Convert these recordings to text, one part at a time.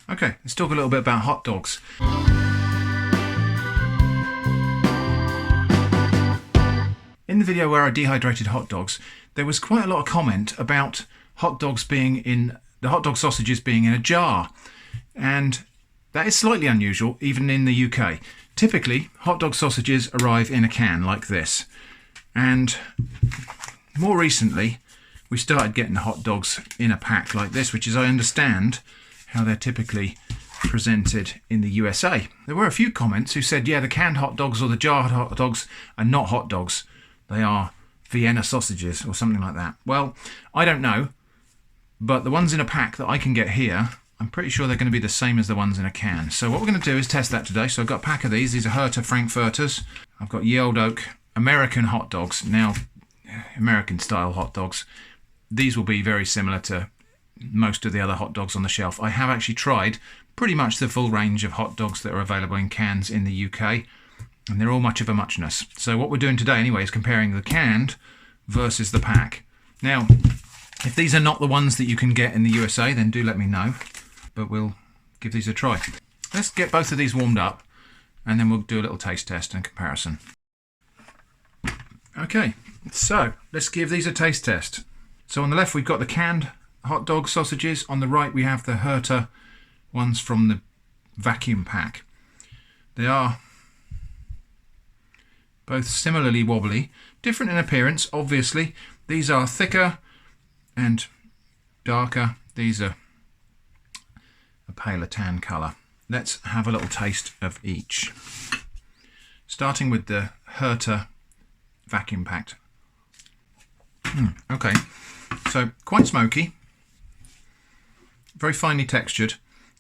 Okay, let's talk a little bit about hot dogs. In the video where I dehydrated hot dogs, there was quite a lot of comment about hot dogs being in, the hot dog sausages being in a jar. And that is slightly unusual, even in the UK. Typically, hot dog sausages arrive in a can like this. And more recently, we started getting hot dogs in a pack like this, which is, I understand, how they're typically presented in the USA. There were a few comments who said, yeah, the canned hot dogs or the jarred hot dogs are not hot dogs. They are Vienna sausages or something like that. Well, I don't know, but the ones in a pack that I can get here, I'm pretty sure they're going to be the same as the ones in a can. So what we're going to do is test that today. So I've got a pack of these. These are Herta Frankfurters. I've got Ye Olde Oak American hot dogs. Now, American style hot dogs. These will be very similar to most of the other hot dogs on the shelf. I have actually tried pretty much the full range of hot dogs that are available in cans in the UK, and they're all much of a muchness. So what we're doing today anyway is comparing the canned versus the pack. Now, if these are not the ones that you can get in the USA, then do let me know, but we'll give these a try. Let's get both of these warmed up, and then we'll do a little taste test and comparison. Okay, so let's give these a taste test. So on the left we've got the canned hot dog sausages. On the right we have the Herta ones from the vacuum pack. They are both similarly wobbly, different in appearance obviously. These are thicker and darker. These are a paler tan colour. Let's have a little taste of each. Starting with the Herta vacuum packed. Okay, so quite smoky, very finely textured,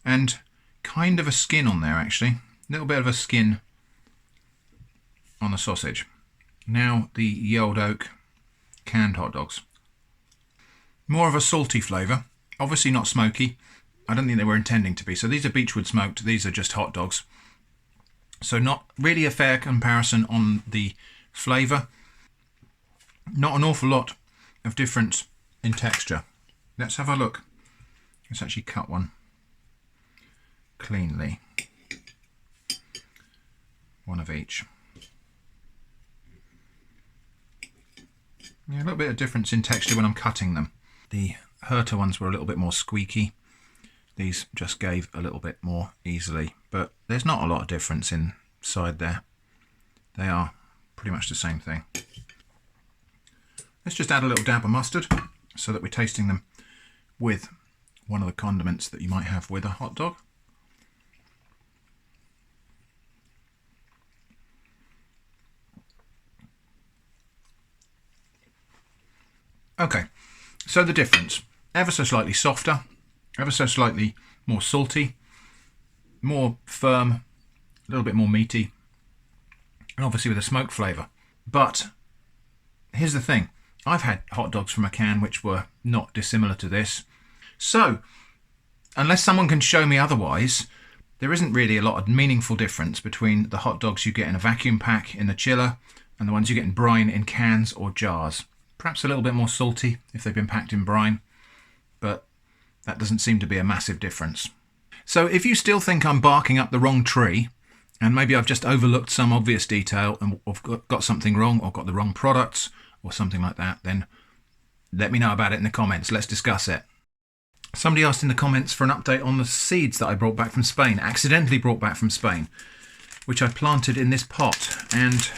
and kind of a skin on there actually. A little bit of a skin on the sausage. Now the Ye Olde Oak canned hot dogs. More of a salty flavour, obviously not smoky. I don't think they were intending to be. So these are beechwood smoked, these are just hot dogs. So not really a fair comparison on the flavour. Not an awful lot of difference in texture. Let's have a look. Let's actually cut one cleanly. One of each. Yeah, a little bit of difference in texture when I'm cutting them. The Herta ones were a little bit more squeaky. These just gave a little bit more easily, but there's not a lot of difference inside there. They are pretty much the same thing. Let's just add a little dab of mustard so that we're tasting them with one of the condiments that you might have with a hot dog. Okay, so the difference, ever so slightly softer, ever so slightly more salty, more firm, a little bit more meaty, and obviously with a smoke flavour. But here's the thing, I've had hot dogs from a can which were not dissimilar to this. So, unless someone can show me otherwise, there isn't really a lot of meaningful difference between the hot dogs you get in a vacuum pack in the chiller and the ones you get in brine in cans or jars. Perhaps a little bit more salty if they've been packed in brine, but that doesn't seem to be a massive difference. So if you still think I'm barking up the wrong tree, and maybe I've just overlooked some obvious detail and I've got something wrong or got the wrong products or something like that, then let me know about it in the comments. Let's discuss it. Somebody asked in the comments for an update on the seeds that I brought back from Spain, accidentally brought back from Spain, which I planted in this pot. And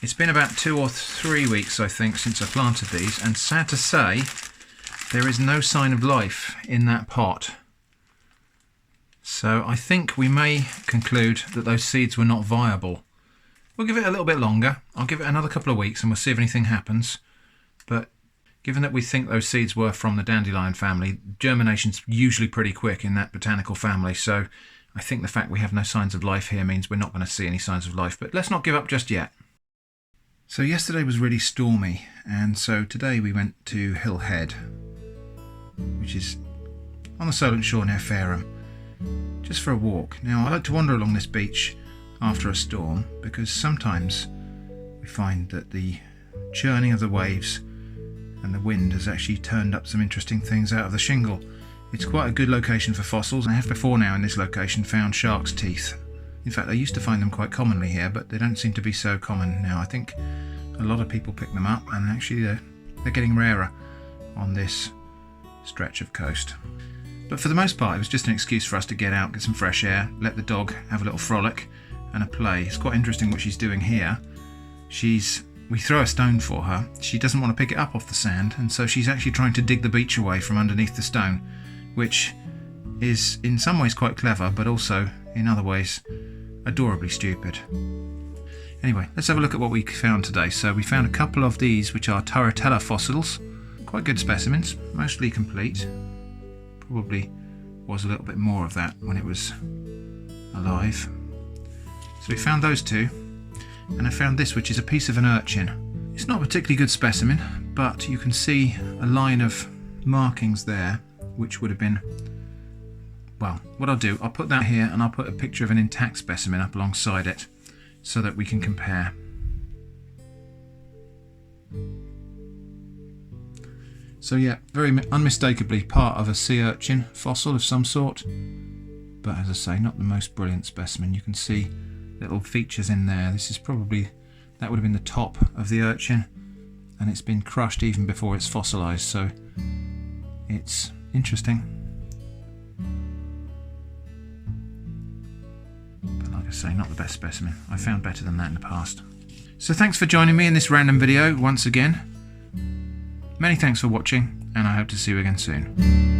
it's been about 2 or 3 weeks, I think, since I planted these, and sad to say, there is no sign of life in that pot. So I think we may conclude that those seeds were not viable. We'll give it a little bit longer. I'll give it another couple of weeks and we'll see if anything happens. But given that we think those seeds were from the dandelion family, germination's usually pretty quick in that botanical family, so I think the fact we have no signs of life here means we're not going to see any signs of life. But let's not give up just yet. So yesterday was really stormy, and so today we went to Hill Head, which is on the Solent Shore near Fareham, just for a walk. Now I like to wander along this beach after a storm because sometimes we find that the churning of the waves and the wind has actually turned up some interesting things out of the shingle It's quite a good location for fossils. I have before now in this location found shark's teeth. In fact, I used to find them quite commonly here, but they don't seem to be so common now. I think a lot of people pick them up, and actually they're getting rarer on this stretch of coast. But for the most part, it was just an excuse for us to get out, get some fresh air, let the dog have a little frolic and a play. It's quite interesting what she's doing here. We throw a stone for her. She doesn't want to pick it up off the sand, and so she's actually trying to dig the beach away from underneath the stone, which is in some ways quite clever, but also in other ways adorably stupid. Anyway, let's have a look at what we found today. So we found a couple of these, which are Turritella fossils. Quite good specimens, mostly complete. Probably was a little bit more of that when it was alive. So we found those two, and I found this, which is a piece of an urchin. It's not a particularly good specimen, but you can see a line of markings there, which would have been, well, what I'll do, I'll put that here, and I'll put a picture of an intact specimen up alongside it so that we can compare. So yeah, very unmistakably part of a sea urchin fossil of some sort, but as I say, not the most brilliant specimen. You can see little features in there. This is probably, that would have been the top of the urchin, and it's been crushed even before it's fossilized, so it's interesting. But like I say, not the best specimen. I found better than that in the past. So thanks for joining me in this random video once again. Many thanks for watching, and I hope to see you again soon.